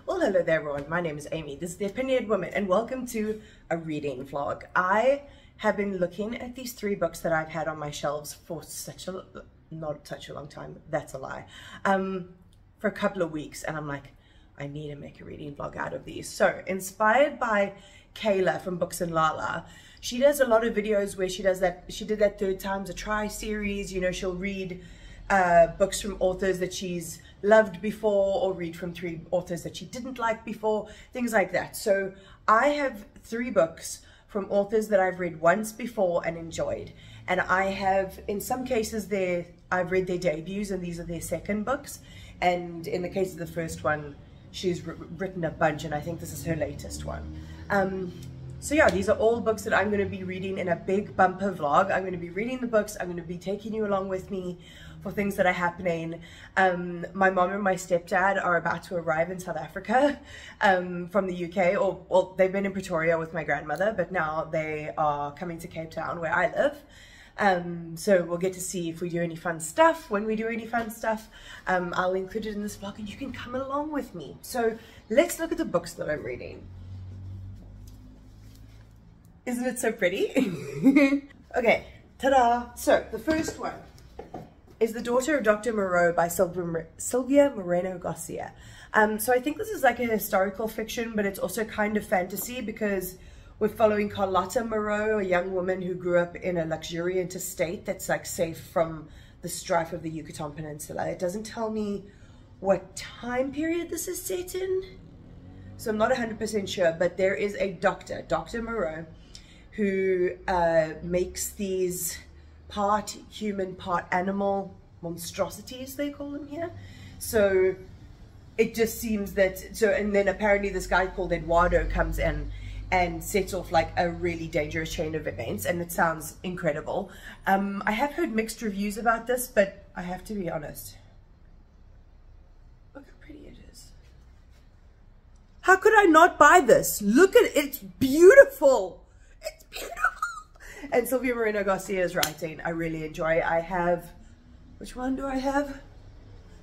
Well, hello there everyone, my name is Amy, this is The Opinionated Woman, and welcome to a reading vlog. I have been looking at these 3 books that I've had on my shelves for not such a long time, that's a lie, for a couple of weeks, and I'm like, I need to make a reading vlog out of these. So, inspired by Kayla from Books and Lala, she does a lot of videos where she did that 3 Times a Try series. You know, she'll read books from authors that she's loved before, or read from 3 authors that she didn't like before, things like that. So I have 3 books from authors that I've read once before and enjoyed, and I have, in some cases, I've read their debuts and these are their second books, and in the case of the first one, she's written a bunch, and I think this is her latest one. So yeah, these are all books that I'm going to be reading in a big bumper vlog. I'm going to be reading the books, I'm going to be taking you along with me for things that are happening. My mom and my stepdad are about to arrive in South Africa from the UK, or well, they've been in Pretoria with my grandmother, but now they are coming to Cape Town where I live. So we'll get to see if we do any fun stuff. When we do any fun stuff, I'll include it in this vlog and you can come along with me. So let's look at the books that I'm reading. Isn't it so pretty? Okay, ta-da! So the first one is The Daughter of Dr. Moreau by Silvia Moreno Garcia. So I think this is like a historical fiction, but it's also kind of fantasy because we're following Carlotta Moreau, a young woman who grew up in a luxuriant estate that's like safe from the strife of the Yucatan Peninsula. It doesn't tell me what time period this is set in, so I'm not 100% sure, but there is a doctor, Dr. Moreau, who makes these part human, part animal monstrosities, they call them here. So it just seems that, and then apparently this guy called Eduardo comes in and sets off like a really dangerous chain of events, and it sounds incredible. I have heard mixed reviews about this, but I have to be honest. Look how pretty it is. How could I not buy this? Look at it, it's beautiful. It's beautiful. And Silvia Moreno Garcia's writing, I really enjoy. I have, which one do I have?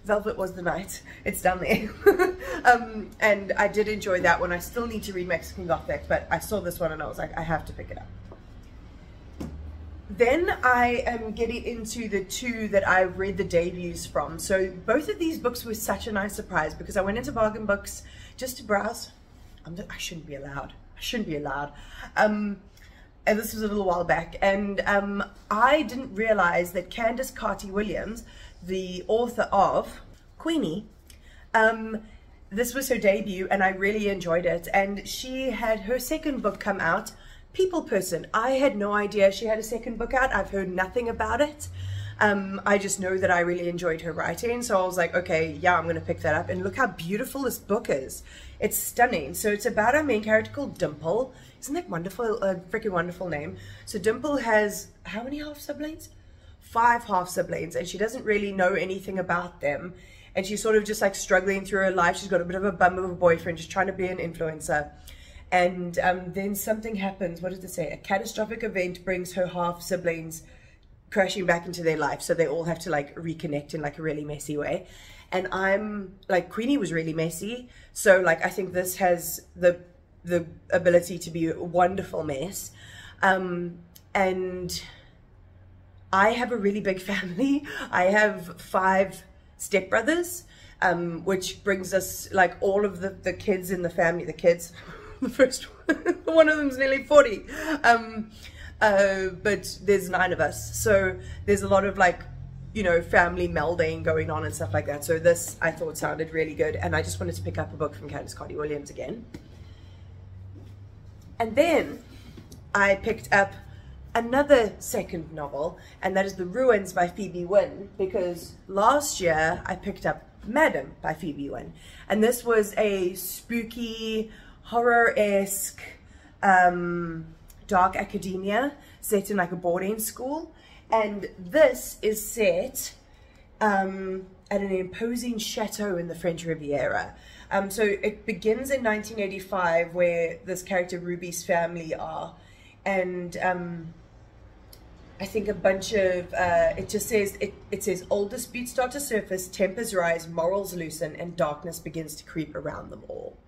Velvet Was the Night. It's down there. And I did enjoy that one. I still need to read Mexican Gothic, but I saw this one and I was like, I have to pick it up. Then I am getting into the 2 that I read the debuts from. So both of these books were such a nice surprise because I went into Bargain Books just to browse. I shouldn't be allowed. I shouldn't be allowed. And this was a little while back, and I didn't realize that Candace Carty-Williams, the author of Queenie, this was her debut and I really enjoyed it, and she had her second book come out, People Person. I had no idea she had a second book out. I've heard nothing about it. I just know that I really enjoyed her writing, so I was like, okay, yeah, I'm going to pick that up. And look how beautiful this book is. It's stunning. So it's about our main character called Dimple. Isn't that wonderful? A freaking wonderful name. So Dimple has, how many half siblings? 5 half siblings, and she doesn't really know anything about them. And she's sort of just like struggling through her life. She's got a bit of a bum of a boyfriend, just trying to be an influencer. And then something happens. What does it say? A catastrophic event brings her half siblings crashing back into their life, so they all have to like reconnect in like a really messy way. And I'm like, Queenie was really messy, so like I think this has the ability to be a wonderful mess. And I have a really big family. I have 5 stepbrothers, which brings us like all of the kids in the family, the kids, the first one of them's nearly 40. But there's 9 of us, so there's a lot of like, you know, family melding going on and stuff like that. So this I thought sounded really good, and I just wanted to pick up a book from Candace Carty-Williams again. And then I picked up another second novel, and that is The Ruins by Phoebe Wynne, because last year I picked up Madam by Phoebe Wynne, and this was a spooky, horror-esque, dark academia set in like a boarding school, and this is set at an imposing chateau in the French Riviera. So it begins in 1985, where this character Ruby's family are, and I think a bunch of, it just says, it says, old disputes start to surface, tempers rise, morals loosen, and darkness begins to creep around them all.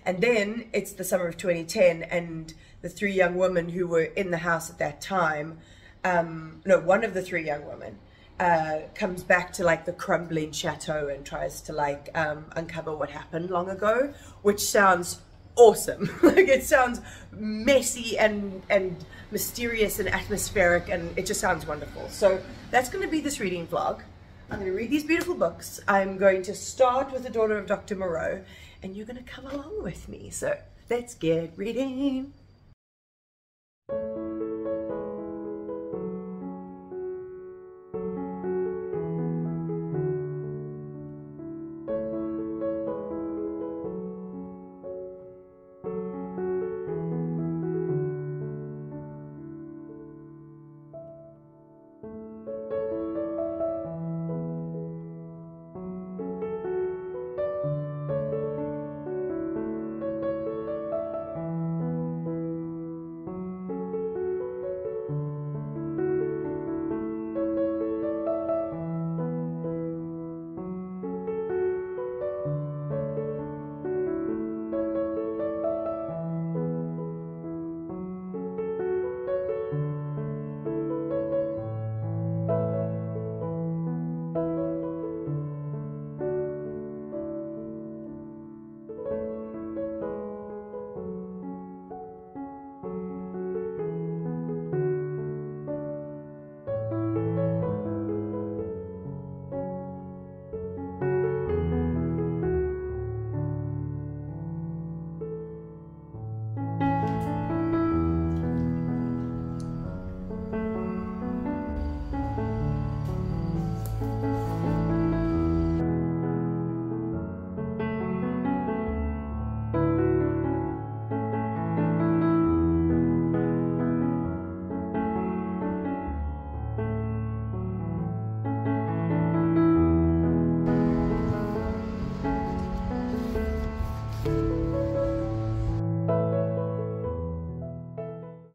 And then it's the summer of 2010, and the three young women who were in the house at that time, no, one of the three young women comes back to like the crumbling chateau and tries to like uncover what happened long ago, which sounds awesome. Like, it sounds messy and mysterious and atmospheric, and it just sounds wonderful. So that's going to be this reading vlog. I'm going to read these beautiful books. I'm going to start with The Daughter of Dr. Moreau, and you're going to come along with me. So let's get reading.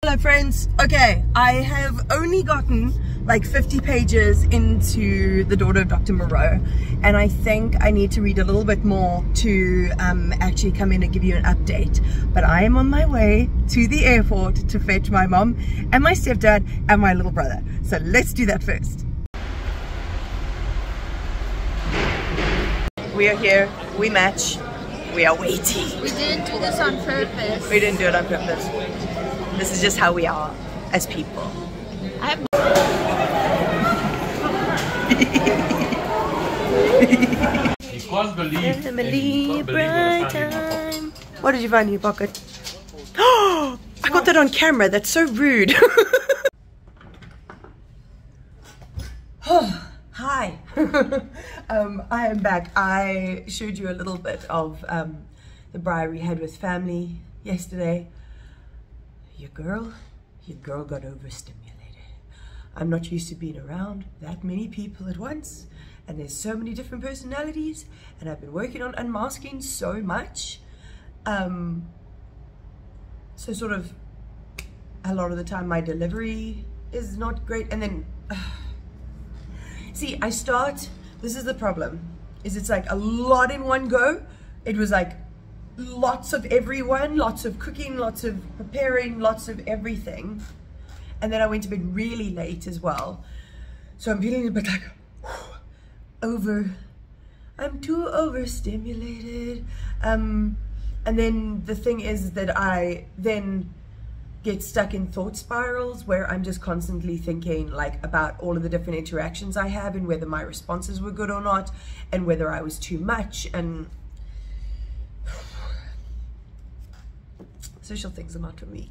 Hello friends. Okay, I have only gotten like 50 pages into The Daughter of Dr. Moreau, and I think I need to read a little bit more to actually come in and give you an update. But I am on my way to the airport to fetch my mom and my stepdad and my little brother. So let's do that first. We are here, we match, we are waiting. We didn't do this on purpose. We didn't do it on purpose. This is just how we are as people. You can't believe Family bright time. What did you find in your pocket? Oh, I got that on camera. That's so rude. Oh, hi. I am back. I showed you a little bit of the braai we had with family yesterday. Your girl got overstimulated. I'm not used to being around that many people at once, and there's so many different personalities, and I've been working on unmasking so much. So sort of a lot of the time my delivery is not great, and then see, this is the problem, is it's like a lot in one go. It was like lots of everyone, lots of cooking, lots of preparing, lots of everything. And then I went to bed really late as well. So I'm feeling a bit like, I'm too overstimulated. And then the thing is that I then get stuck in thought spirals where I'm just constantly thinking like about all of the different interactions I have and whether my responses were good or not, and whether I was too much, and social things are not for me.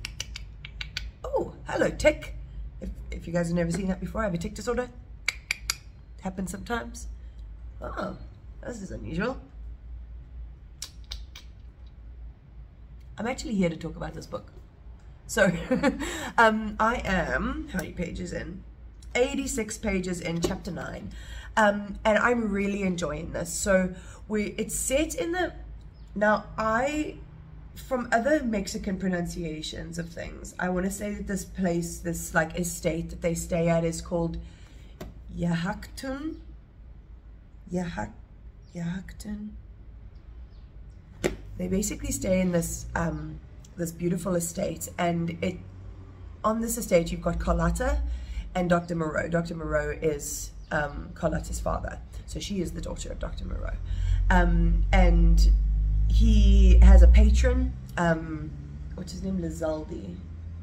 Oh, hello, tick. If you guys have never seen that before, I have a tick disorder. It happens sometimes. Oh, this is unusual. I'm actually here to talk about this book. So, I am, how many pages in? 86 pages in, chapter 9. And I'm really enjoying this. So, it's set in the, now I from other Mexican pronunciations of things, I want to say that this place, this like estate that they stay at, is called Yahactun. Yahactun. They basically stay in this this beautiful estate, and on this estate you've got Carlotta and Dr. Moreau. Dr. Moreau is Carlotta's father, so she is the daughter of Dr. Moreau, and he has a patron, what's his name, Lizaldi.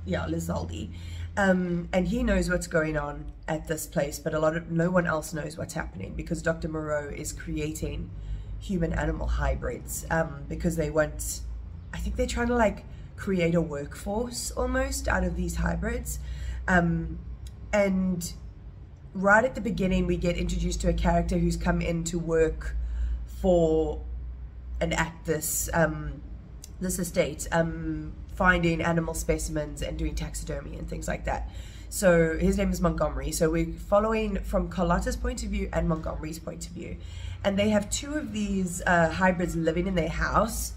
Yeah, Lizaldi. And he knows what's going on at this place, but no one else knows what's happening, because Dr. Moreau is creating human-animal hybrids, because they want, I think they're trying to like create a workforce almost out of these hybrids. And right at the beginning we get introduced to a character who's come in to work for and at this this estate, finding animal specimens and doing taxidermy and things like that. So his name is Montgomery. So we're following from Carlotta's point of view and Montgomery's point of view, and they have two of these hybrids living in their house,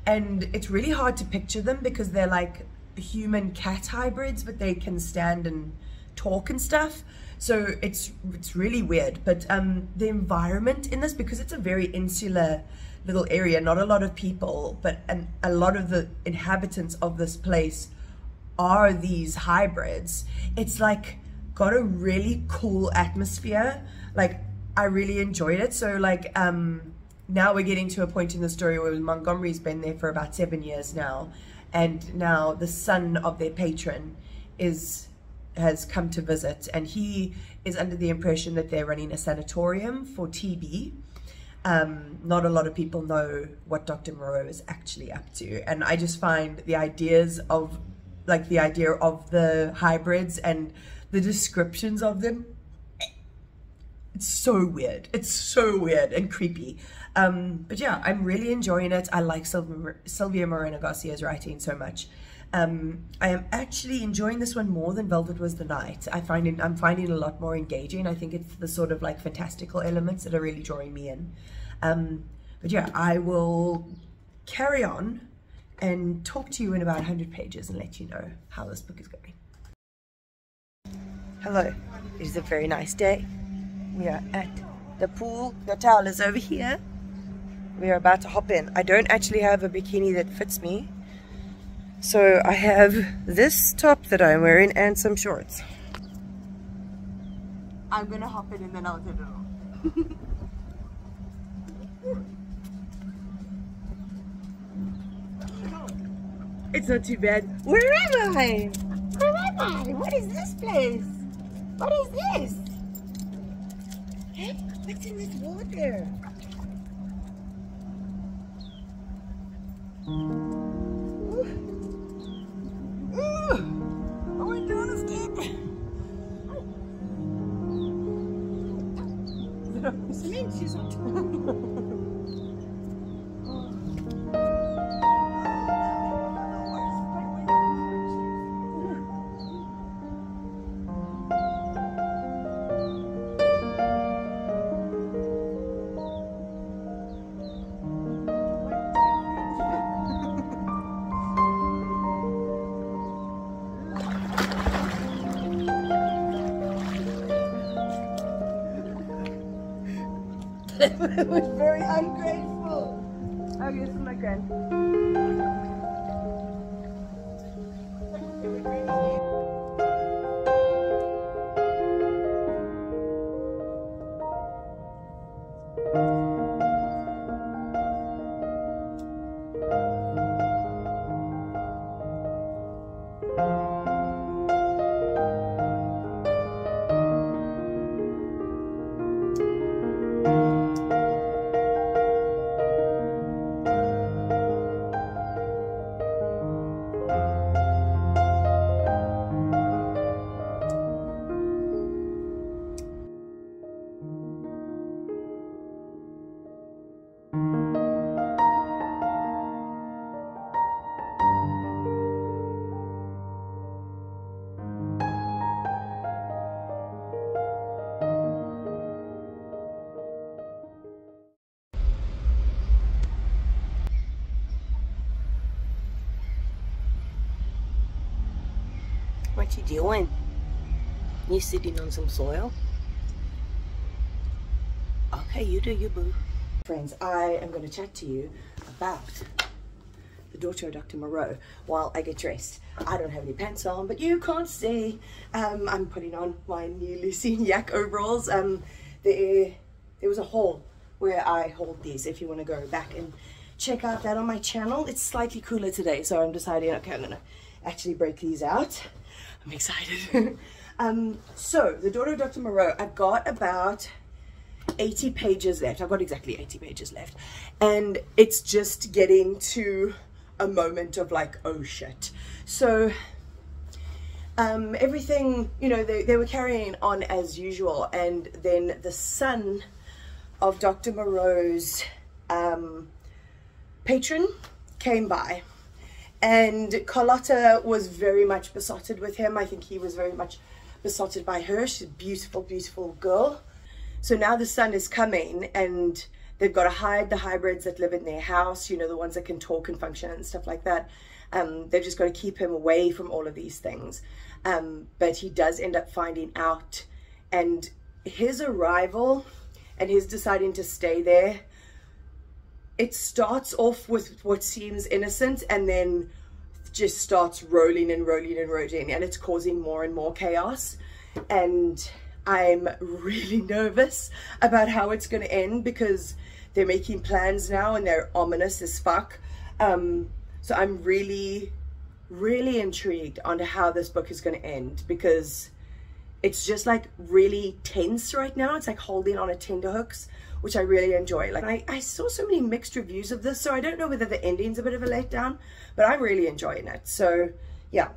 and it's really hard to picture them because they're like human cat hybrids, but they can stand and talk and stuff. So it's really weird. But the environment in this, because it's a very insular little area, not a lot of people, but a lot of the inhabitants of this place are these hybrids. It's like got a really cool atmosphere. Like I really enjoyed it. So like now we're getting to a point in the story where Montgomery's been there for about 7 years now, and now the son of their patron has come to visit, and he is under the impression that they're running a sanatorium for TB. Not a lot of people know what Dr. Moreau is actually up to, and I just find the ideas of like the idea of the hybrids and the descriptions of them, it's so weird. It's so weird and creepy. But yeah, I'm really enjoying it. I like Silvia Moreno Garcia's writing so much. I am actually enjoying this one more than Velvet Was the Night. I'm finding it a lot more engaging. I think it's the sort of like fantastical elements that are really drawing me in. But yeah, I will carry on and talk to you in about 100 pages and let you know how this book is going. Hello, it is a very nice day. We are at the pool. The towel is over here. We are about to hop in. I don't actually have a bikini that fits me, so I have this top that I'm wearing and some shorts. I'm gonna hop in and then I'll get it off. It's not too bad. Where am I? Where am I? What is this place? What is this? Hey, what's in this water? I went down a step. Cement, she's not. It was very ungrateful. Oh, this is my grand. What you doing? You sitting on some soil? Okay, you do you, boo. Friends, I am going to chat to you about the daughter of Dr. Moreau while I get dressed. I don't have any pants on, but you can't see. I'm putting on my newly seen yak overalls. There was a haul where I hauled these, if you want to go back and check out that on my channel. It's slightly cooler today, so I'm deciding, okay, I'm going to actually break these out. I'm excited. So, the daughter of Dr. Moreau, I've got about 80 pages left. I've got exactly 80 pages left, and it's just getting to a moment of like, oh shit. So everything, you know, they were carrying on as usual, and then the son of Dr. Moreau's patron came by, and Carlotta was very much besotted with him. I think he was very much besotted by her. She's a beautiful, beautiful girl. So now the son is coming, and they've got to hide the hybrids that live in their house, you know, the ones that can talk and function and stuff like that. They've just got to keep him away from all of these things. But he does end up finding out, and his arrival and his deciding to stay there, it starts off with what seems innocent and then just starts rolling and rolling and rolling, and it's causing more and more chaos. And I'm really nervous about how it's going to end, because they're making plans now and they're ominous as fuck. So I'm really, really intrigued on how this book is going to end, because it's just like really tense right now. It's like holding on a tenterhooks, which I really enjoy. Like I saw so many mixed reviews of this, so I don't know whether the ending's a bit of a letdown, but I'm really enjoying it. So yeah,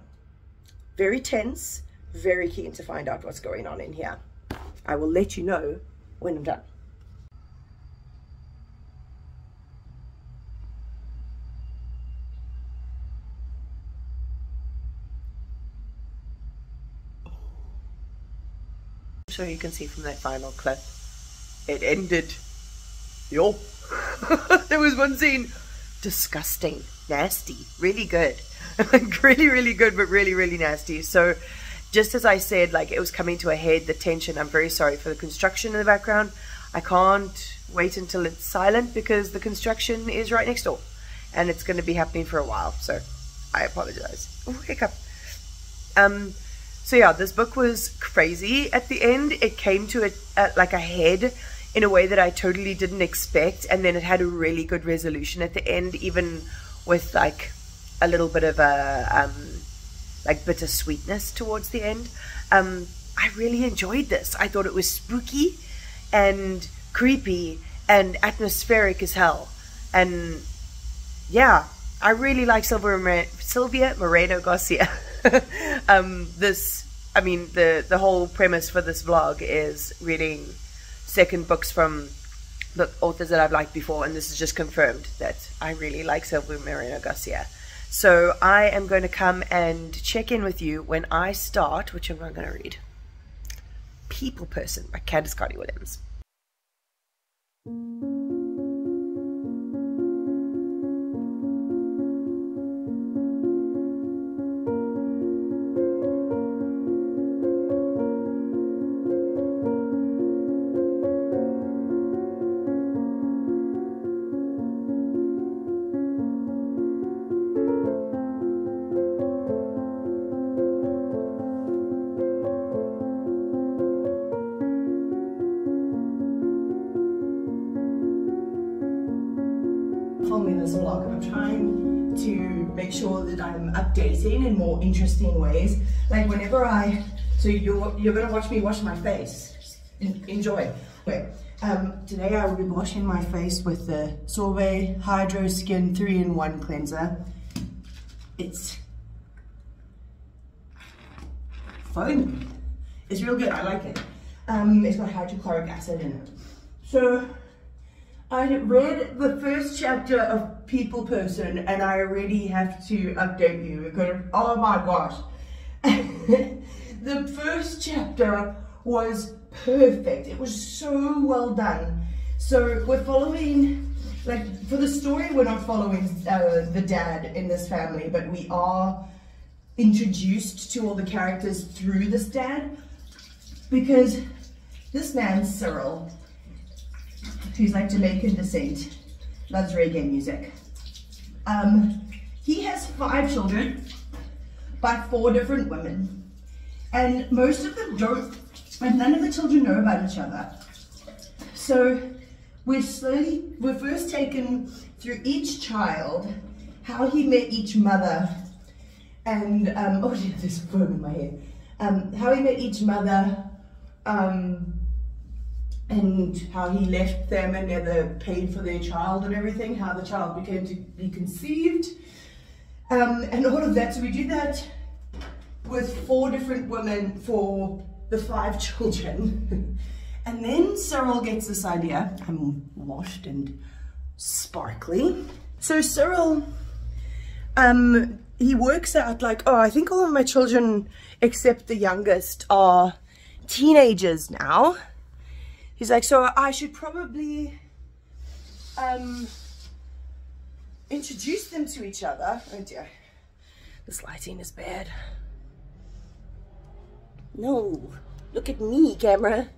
very tense, very keen to find out what's going on in here. I will let you know when I'm done. So you can see from that final clip, it ended. Yo. There was one scene, disgusting, nasty, really good. Like really, really good, but really, really nasty. So just as I said, like, it was coming to a head, the tension. I'm very sorry for the construction in the background. I can't wait until it's silent, because the construction is right next door and it's going to be happening for a while. So I apologize. Oh, hiccup. So yeah, this book was crazy at the end. It came to like a head in a way that I totally didn't expect, and then it had a really good resolution at the end, even with like a little bit of a like bittersweetness towards the end. I really enjoyed this. I thought it was spooky and creepy and atmospheric as hell. And yeah, I really like Silvia Moreno Garcia. I mean, the whole premise for this vlog is reading second books from the authors that I've liked before, and this is just confirmed that I really like Silvia Moreno Garcia. So I am going to come and check in with you when I start, which I'm not going to read, People Person by Candace Carty-Williams. Filming this vlog, I'm trying to make sure that I'm updating in more interesting ways. Like whenever so you're gonna watch me wash my face. Enjoy. Okay. Today I will be washing my face with the Sorbet Hydro Skin 3-in-1 cleanser. It's foamy. It's real good. I like it. It's got hydrochloric acid in it. So I read the first chapter of People Person, and I already have to update you because, oh my gosh, the first chapter was perfect. It was so well done. So we're following, like, for the story, we're not following the dad in this family, but we are introduced to all the characters through this dad, because this man, Cyril, who's like Jamaican descent, loves reggae music. He has 5 children by 4 different women, and most of them don't, and none of the children know about each other. So we're first taken through each child, how he met each mother, and oh yeah, there's foam in my hair. How he met each mother, and how he left them and never paid for their child and everything, how the child became to be conceived, and all of that. So we do that with 4 different women for the 5 children. And then Cyril gets this idea. I'm washed and sparkly. So Cyril, he works out like, oh, I think all of my children except the youngest are teenagers now. He's like, so I should probably introduce them to each other. Oh dear, this lighting is bad. No, look at me, camera.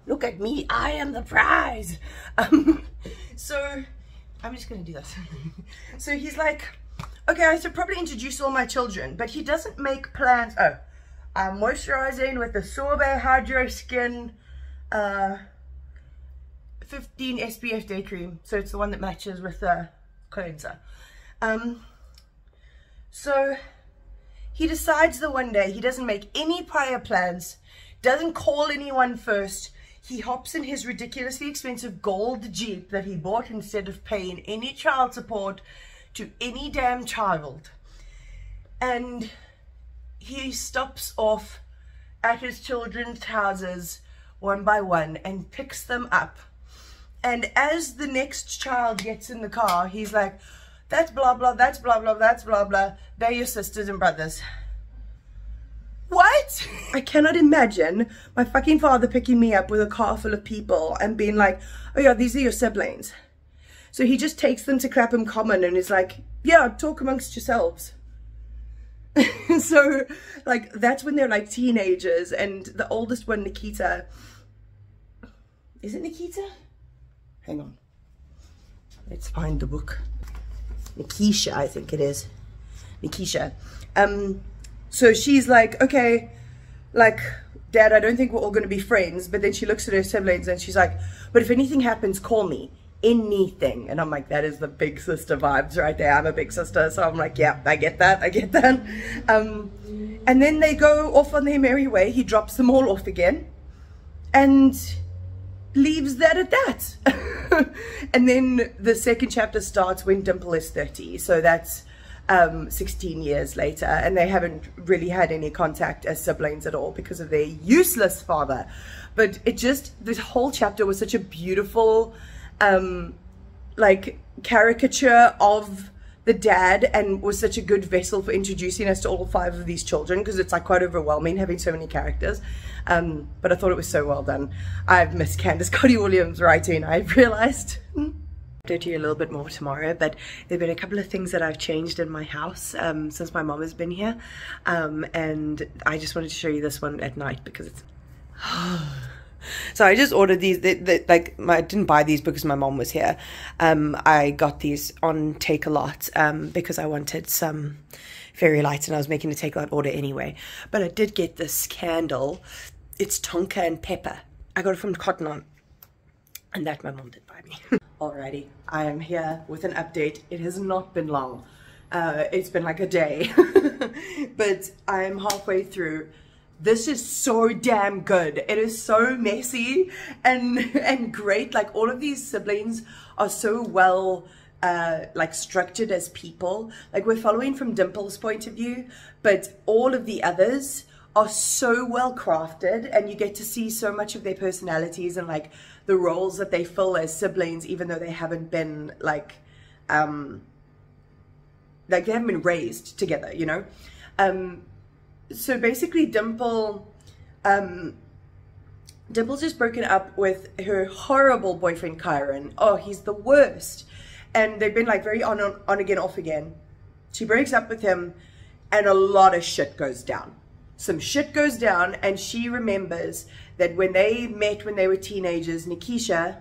Look at me, I am the prize. So I'm just gonna do this. So he's like, okay, I should probably introduce all my children, but he doesn't make plans. Oh, I'm moisturizing with the Sorbet Hydro Skin 15 SPF day cream. So it's the one that matches with the cleanser. So he decides the one day, he doesn't make any prior plans, doesn't call anyone first. He hops in his ridiculously expensive gold Jeep that he bought instead of paying any child support to any damn child. And he stops off at his children's houses one by one and picks them up. And as the next child gets in the car, he's like, that's blah blah, that's blah blah, that's blah blah, they're your sisters and brothers. What? I cannot imagine my fucking father picking me up with a car full of people and being like, oh yeah, these are your siblings. So he just takes them to Clapham Common and is like, yeah, talk amongst yourselves. So like that's when they're like teenagers, and the oldest one, Nikita, is it Nikita? Hang on, let's find the book. Nikisha, I think it is. Nikisha. So she's like, okay, like, Dad, I don't think we're all going to be friends. But then she looks at her siblings and she's like, but if anything happens, call me. Anything. And I'm like, that is the big sister vibes right there. I'm a big sister. So I'm like, yeah, I get that. I get that. And then they go off on their merry way. He drops them all off again and leaves that at that. And then the second chapter starts when Dimple is 30. So that's 16 years later, and they haven't really had any contact as siblings at all because of their useless father. But it just, this whole chapter was such a beautiful like caricature of the dad, and was such a good vessel for introducing us to all 5 of these children, because it's like quite overwhelming having so many characters. But I thought it was so well done. I've missed Candace Carty-Williams writing, I've realized. To you a little bit more tomorrow, but there've been a couple of things that I've changed in my house since my mom has been here, and I just wanted to show you this one at night because it's so I just ordered these. I didn't buy these because my mom was here. I got these on Take-A-Lot because I wanted some fairy lights, and I was making a Take-A-Lot order anyway. But I did get this candle. It's tonka and pepper. I got it from Cotton On, and that my mom did buy me. Alrighty, I am here with an update. It has not been long. It's been like a day. But I am halfway through. This is so damn good. It is so messy and great. Like, all of these siblings are so well like structured as people. Like, we're following from Dimple's point of view, but all of the others are so well crafted, and you get to see so much of their personalities and like the roles that they fill as siblings, even though they haven't been like they haven't been raised together, you know. So basically Dimple's just broken up with her horrible boyfriend Kyron. Oh, he's the worst. And they've been like very on again, off again. She breaks up with him. and a lot of shit goes down. Some shit goes down, and she remembers that when they met when they were teenagers, Nikisha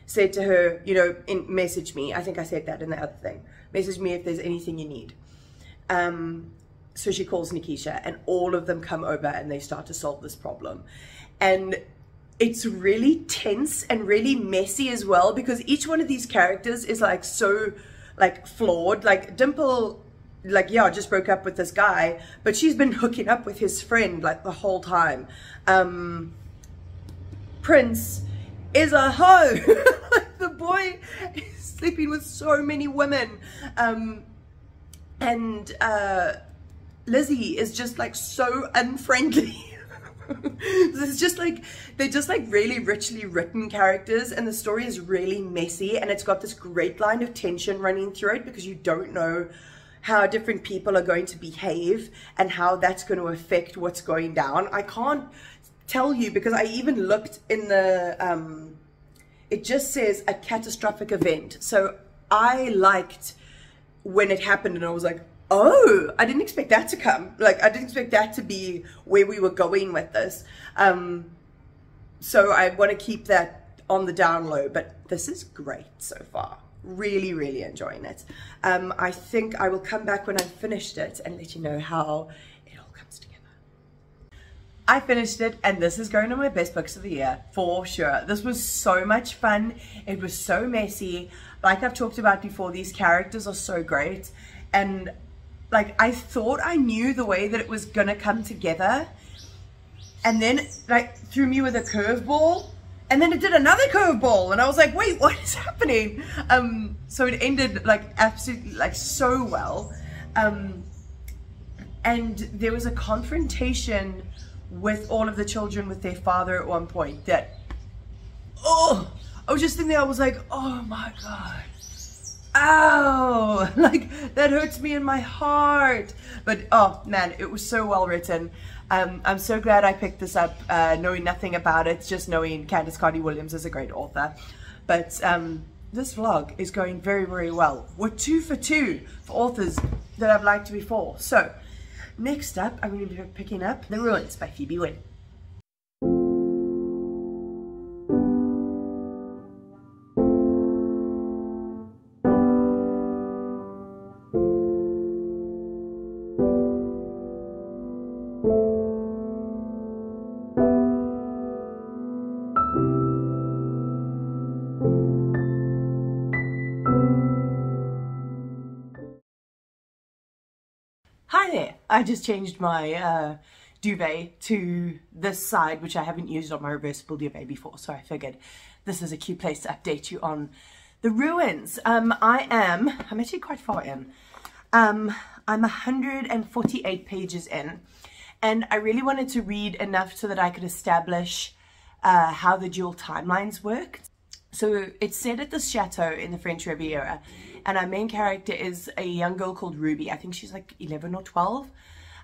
said to her, you know, message me. I think I said that in the other thing. Message me if there's anything you need. So she calls Nikisha, and all of them come over and they start to solve this problem. And it's really tense and really messy as well, because each one of these characters is like so like flawed. Like Dimple, like, yeah, just broke up with this guy, but she's been hooking up with his friend like the whole time. Prince is a hoe. Like, the boy is sleeping with so many women. Lizzie is just like so unfriendly. It's just like, they're just like really richly written characters, and the story is really messy, and it's got this great line of tension running through it, because you don't know how different people are going to behave and how that's going to affect what's going down. I can't tell you, because I even looked in the it just says a catastrophic event. So I liked when it happened, and I was like, oh, I didn't expect that to come. Like, I didn't expect that to be where we were going with this. So I want to keep that on the down low, but this is great so far. Really, really enjoying it. I think I will come back when I've finished it and let you know how it all comes together. I finished it, and this is going on my best books of the year for sure. This was so much fun. It was so messy. Like I've talked about before, these characters are so great, and like, I thought I knew the way that it was gonna come together, and then like threw me with a curveball, and then it did another curveball, and I was like, wait, what is happening? So it ended like absolutely like so well. And there was a confrontation with all of the children with their father at one point that, oh, I was just thinking, I was like, oh my God. Ow, like that hurts me in my heart. But oh man, it was so well written. I'm so glad I picked this up, knowing nothing about it, just knowing Candace Carty-Williams is a great author. But this vlog is going very, very well. We're 2 for 2 for authors that I've liked before. So next up, I'm going to be picking up The Ruins by Phoebe Wynne. Hi there, I just changed my duvet to this side, which I haven't used on my reversible duvet before, so I figured this is a cute place to update you on The Ruins. I'm actually quite far in. I'm 148 pages in, and I really wanted to read enough so that I could establish how the dual timelines worked. So it's set at this chateau in the French Riviera, and our main character is a young girl called Ruby. I think she's like 11 or 12.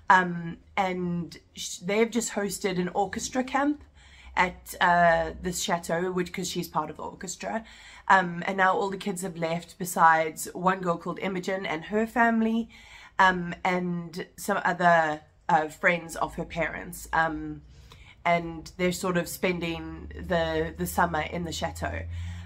And they've just hosted an orchestra camp at this chateau, because she's part of the orchestra. And now all the kids have left besides one girl called Imogen and her family, and some other friends of her parents. And they're sort of spending the summer in the chateau.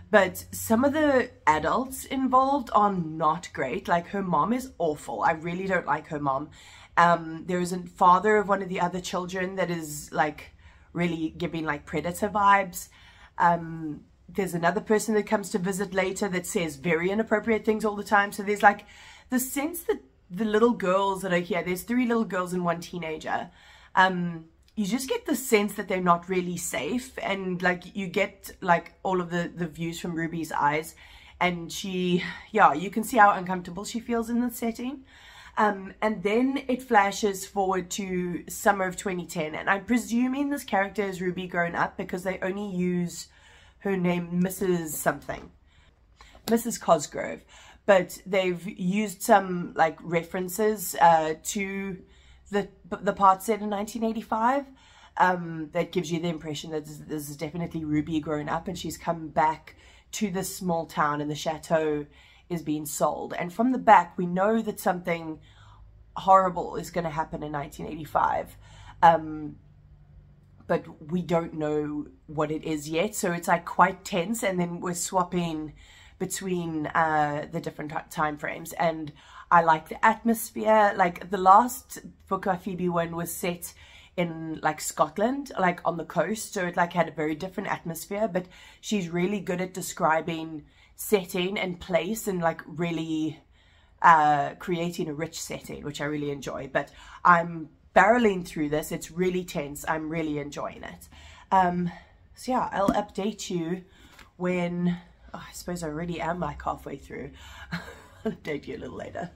But some of the adults involved are not great. Like, her mom is awful. I really don't like her mom. There is a father of one of the other children that is like really giving like predator vibes. There's another person that comes to visit later that says very inappropriate things all the time. So there's like the sense that the little girls that are here, there's 3 little girls and 1 teenager. You just get the sense that they're not really safe, and like you get like all of the views from Ruby's eyes, and she, yeah, you can see how uncomfortable she feels in the setting. And then it flashes forward to summer of 2010, and I'm presuming this character is Ruby grown up, because they only use her name Mrs. something, Mrs. Cosgrove, but they've used some like references to the part set in 1985 that gives you the impression that this is definitely Ruby grown up, and she's come back to this small town in the chateau is being sold. And from the back, we know that something horrible is going to happen in 1985. But we don't know what it is yet. So it's like quite tense. And then we're swapping between the different time frames. And I like the atmosphere. Like the last book Phoebe won was set in like Scotland, like on the coast. So it like had a very different atmosphere. But she's really good at describing setting and place and like really creating a rich setting, which I really enjoy. But I'm barreling through this. It's really tense. I'm really enjoying it. So yeah, I'll update you when, oh, I suppose I already am like halfway through. I'll update you a little later.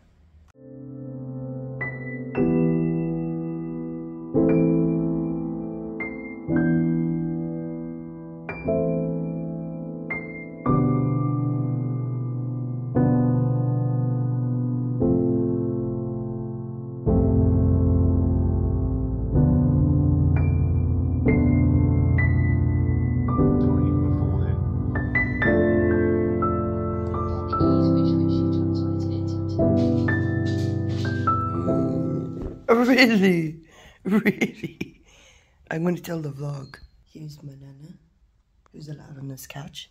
Really? I'm going to tell the vlog. Here's my nana, who's allowed on this couch.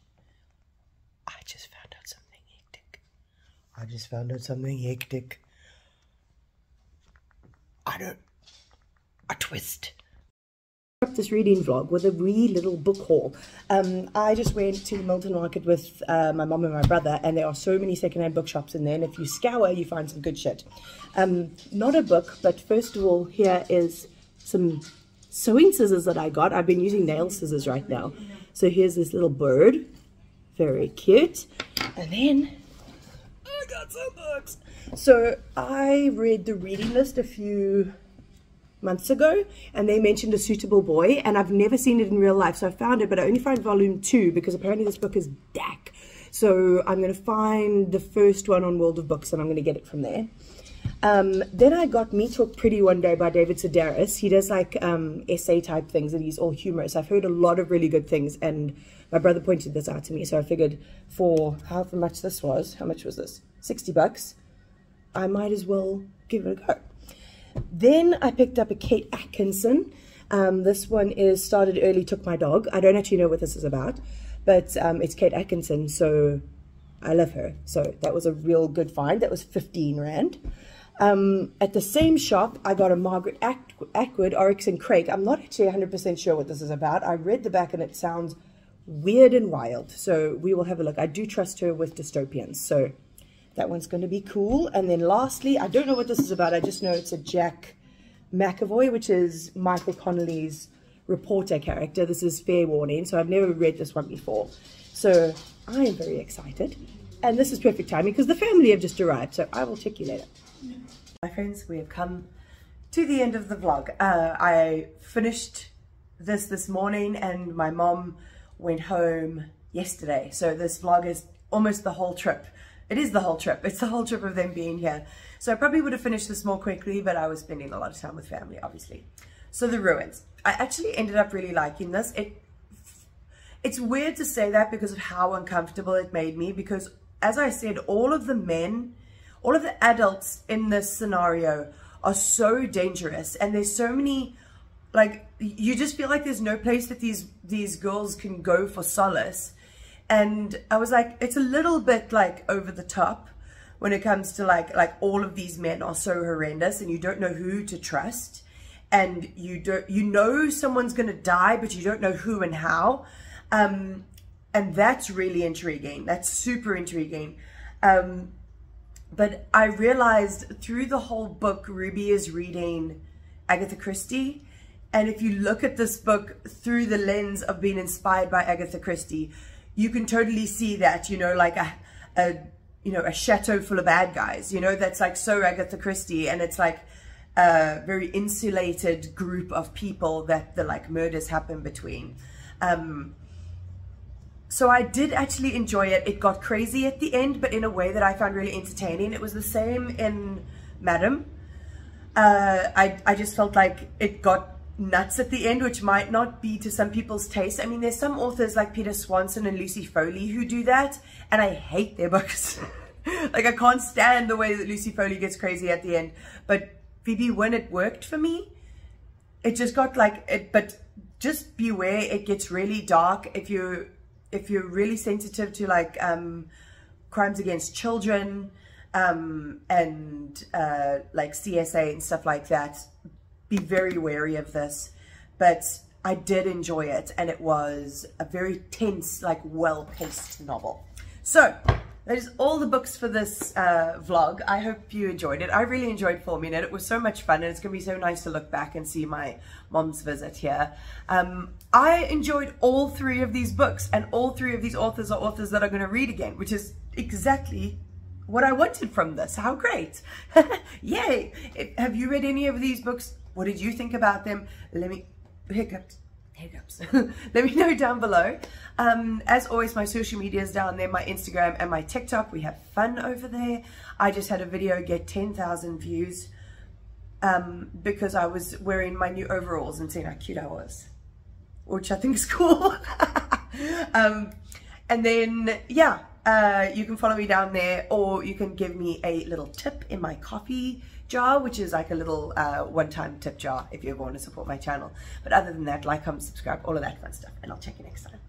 I just found out something hectic. A twist. This reading vlog with a wee little book haul. I just went to the Milton Market with my mom and my brother, and there are so many secondhand bookshops in there, and if you scour you find some good shit. Not a book, but first of all, here is some sewing scissors that I got. I've been using nail scissors right now. So here's this little bird, very cute. And then I got some books. So I read the reading list a few months ago, and they mentioned A Suitable Boy, and I've never seen it in real life, so I found it, but I only found volume 2 because apparently this book is DAC. So I'm going to find the first one on World of Books, and I'm going to get it from there. Then I got Me Talk Pretty One Day by David Sedaris. He does like essay type things, and he's all humorous. I've heard a lot of really good things, and my brother pointed this out to me, so I figured for however much this was, how much was this? 60 bucks. I might as well give it a go. Then I picked up a Kate Atkinson. This one is Started Early, Took My Dog. I don't actually know what this is about, but it's Kate Atkinson, so I love her. So that was a real good find. That was 15 Rand. At the same shop, I got a Margaret Atwood, Oryx and Crake. I'm not actually 100% sure what this is about. I read the back and it sounds weird and wild, so we will have a look. I do trust her with dystopians, so that one's going to be cool. And then lastly, I don't know what this is about. I just know it's a Jack McAvoy, which is Michael Connelly's reporter character. This is fair warning, so I've never read this one before. So I am very excited. And this is perfect timing because the family have just arrived, so I will check you later. My friends, we have come to the end of the vlog. I finished this morning, and my mom went home yesterday. So this vlog is almost the whole trip. It is the whole trip. It's the whole trip of them being here. So I probably would have finished this more quickly, but I was spending a lot of time with family, obviously. So The Ruins. I actually ended up really liking this. It's weird to say that because of how uncomfortable it made me, because as I said, all of the men, all of the adults in this scenario are so dangerous, and there's so many, like, you just feel like there's no place that these girls can go for solace. And I was like, it's a little bit like over the top when it comes to like all of these men are so horrendous, and you don't know who to trust, and you know someone's gonna die, but you don't know who and how. And that's really intriguing. That's super intriguing. But I realized through the whole book, Ruby is reading Agatha Christie. And if you look at this book through the lens of being inspired by Agatha Christie, you can totally see that, you know, like a chateau full of bad guys, you know, that's like so Agatha Christie, and it's like a very insulated group of people that the like murders happen between. So I did actually enjoy it. It got crazy at the end, but in a way that I found really entertaining. It was the same in Madam. I just felt like it got nuts at the end, which might not be to some people's taste. I mean, there's some authors like Peter Swanson and Lucy Foley who do that, and I hate their books. Like, I can't stand the way that Lucy Foley gets crazy at the end. But Phoebe, when it worked for me, it just got like it. But just beware, it gets really dark if you're really sensitive to like crimes against children and like CSA and stuff like that. Be very wary of this. But I did enjoy it, and it was a very tense, like well-paced novel. So that is all the books for this vlog. I hope you enjoyed it. I really enjoyed filming it. It was so much fun, and it's going to be so nice to look back and see my mom's visit here. I enjoyed all 3 of these books, and all 3 of these authors are authors that I'm going to read again, which is exactly what I wanted from this. How great. Yay. Have you read any of these books? What did you think about them? Hiccups. Let me know down below. As always, my social media is down there, my Instagram and my TikTok. We have fun over there. I just had a video get 10,000 views because I was wearing my new overalls and saying how cute I was, which I think is cool. And then, yeah, you can follow me down there, or you can give me a little tip in my coffee jar, which is like a little one-time tip jar if you ever want to support my channel. But other than that, like, comment, subscribe, all of that fun stuff, and I'll check you next time.